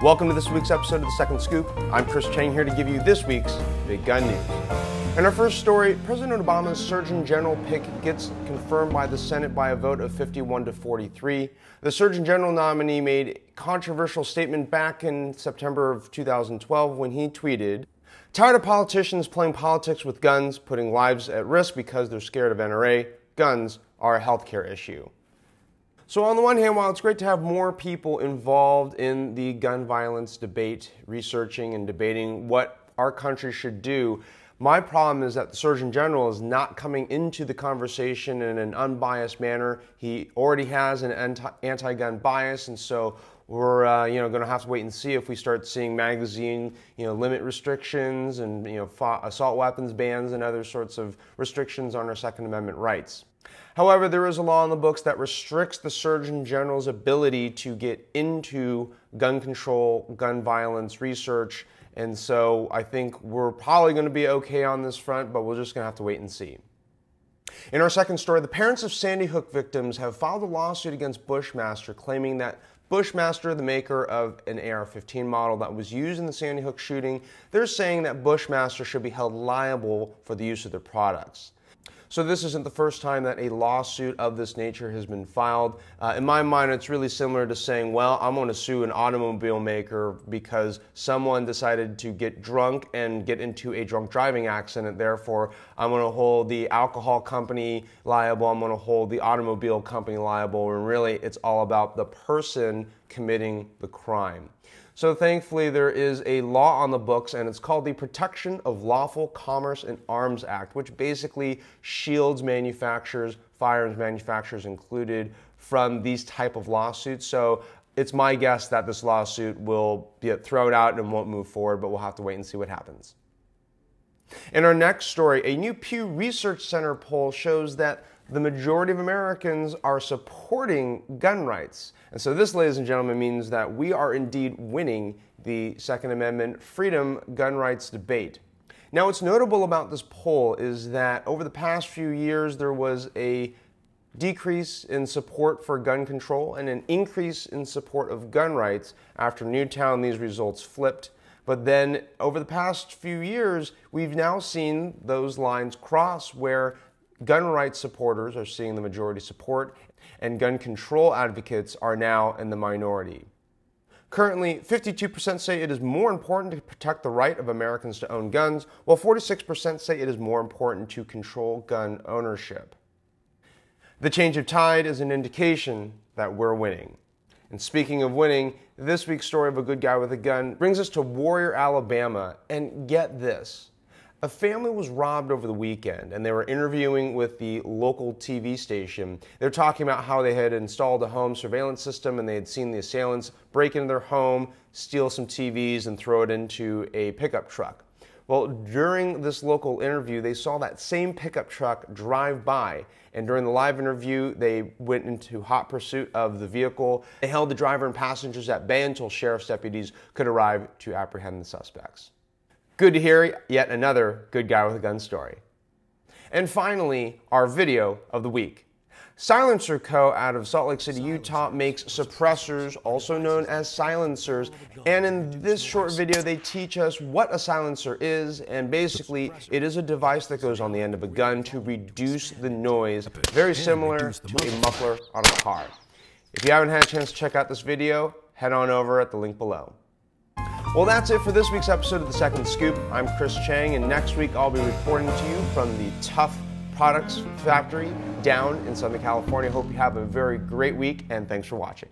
Welcome to this week's episode of The Second Scoop. I'm Chris Cheng here to give you this week's big gun news. In our first story, President Obama's Surgeon General pick gets confirmed by the Senate by a vote of 51 to 43. The Surgeon General nominee made a controversial statement back in September of 2012 when he tweeted, "Tired of politicians playing politics with guns, putting lives at risk because they're scared of NRA. Guns are a healthcare issue." So on the one hand, while it's great to have more people involved in the gun violence debate, researching and debating what our country should do, my problem is that the Surgeon General is not coming into the conversation in an unbiased manner. He already has an anti-gun bias, and so we're going to have to wait and see if we start seeing magazine limit restrictions and assault weapons bans and other sorts of restrictions on our Second Amendment rights. However, there is a law in the books that restricts the Surgeon General's ability to get into gun control, gun violence research, and so I think we're probably going to be okay on this front, but we're just going to have to wait and see. In our second story, the parents of Sandy Hook victims have filed a lawsuit against Bushmaster, claiming that Bushmaster, the maker of an AR-15 model that was used in the Sandy Hook shooting, they're saying that Bushmaster should be held liable for the use of their products. So this isn't the first time that a lawsuit of this nature has been filed. In my mind, it's really similar to saying, well, I'm going to sue an automobile maker because someone decided to get drunk and get into a drunk driving accident. Therefore, I'm going to hold the alcohol company liable. I'm going to hold the automobile company liable. And really, it's all about the person committing the crime. So thankfully, there is a law on the books, and it's called the Protection of Lawful Commerce in Arms Act, which basically shields manufacturers, firearms manufacturers included, from these type of lawsuits. So it's my guess that this lawsuit will be thrown out and won't move forward, but we'll have to wait and see what happens. In our next story, a new Pew Research Center poll shows that the majority of Americans are supporting gun rights. And so this, ladies and gentlemen, means that we are indeed winning the Second Amendment freedom gun rights debate. Now, what's notable about this poll is that over the past few years, there was a decrease in support for gun control and an increase in support of gun rights. After Newtown, these results flipped. But then over the past few years, we've now seen those lines cross where gun rights supporters are seeing the majority support, and gun control advocates are now in the minority. Currently, 52% say it is more important to protect the right of Americans to own guns, while 46% say it is more important to control gun ownership. The change of tide is an indication that we're winning. And speaking of winning, this week's story of a good guy with a gun brings us to Warrior, Alabama, and get this. A family was robbed over the weekend, and they were interviewing with the local TV station. They're talking about how they had installed a home surveillance system and they had seen the assailants break into their home, steal some TVs, and throw it into a pickup truck. Well, during this local interview, they saw that same pickup truck drive by, and during the live interview, they went into hot pursuit of the vehicle. They held the driver and passengers at bay until sheriff's deputies could arrive to apprehend the suspects. Good to hear yet another good guy with a gun story. And finally, our video of the week. SilencerCo out of Salt Lake City, Utah makes suppressors, also known as silencers, and in this short video they teach us what a silencer is, and basically it is a device that goes on the end of a gun to reduce the noise, very similar to a muffler on a car. If you haven't had a chance to check out this video, head on over at the link below. Well, that's it for this week's episode of The Second Scoop. I'm Chris Cheng, and next week I'll be reporting to you from the Tough Products factory down in Southern California. Hope you have a very great week, and thanks for watching.